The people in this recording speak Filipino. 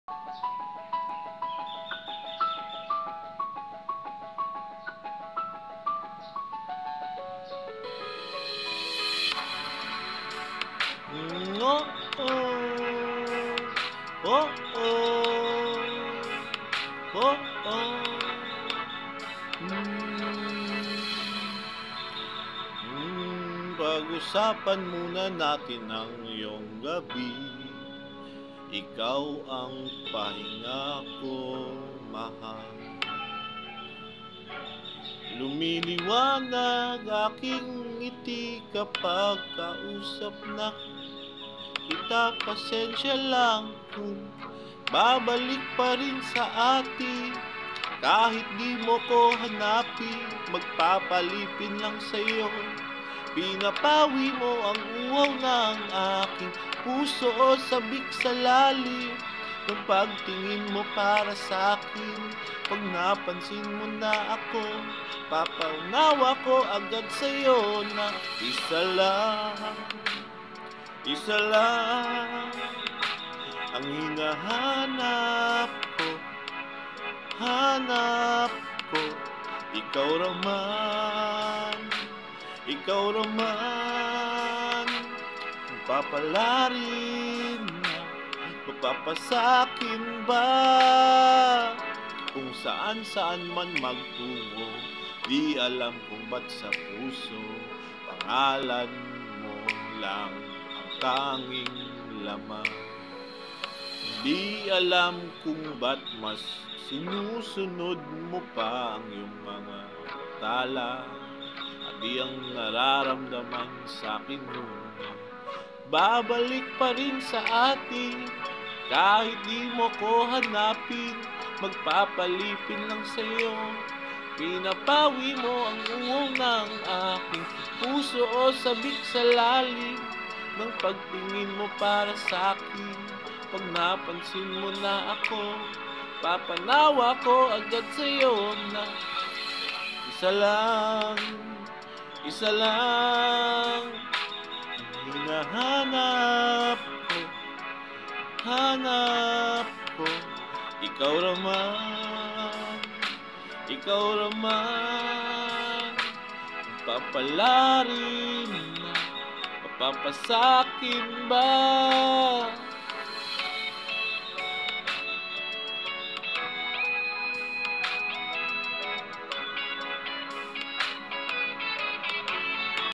Oh, oh, oh, oh, oh. Pag-usapan muna natin ang iyong gabi. Ikaw ang pahinga ko, mahal. Lumiliwanag aking ngiti kapag kausap na kita. Pasensya lang kung babalik pa rin sa atin. Kahit di mo ko hanapin, magpapalipin lang sa'yo. Pinapawi mo ang uhaw ng aking puso o sabik sa lalim ng pagtingin mo para sa'kin. Pag napansin mo na ako, papaunawa ko agad sa'yo na isa lang ang hinahanap ko. Hanap ko, ikaw raman, ikaw raman. Papalarin na, mapapasakin ba? Kung saan man magtungo, di alam kung ba't sa puso pangalan mo lang ang tanging laman. Di alam kung ba't mas sinusunod mo pa ang iyong mga tala. At di ang nararamdaman sa'kin nun, babalik pa rin sa atin. Kahit di mo ko hanapin, magpapalipin lang sa'yo. Pinapawi mo ang uhaw ng aking puso o sabik sa lalim ng pagtingin mo para sa'kin. Pag napansin mo na ako, papanawa ko agad sa'yo na isa lang ang hinahanap ko. Hanap ko, ikaw raman, ikaw raman. Papalarin na, mapapasakin ba?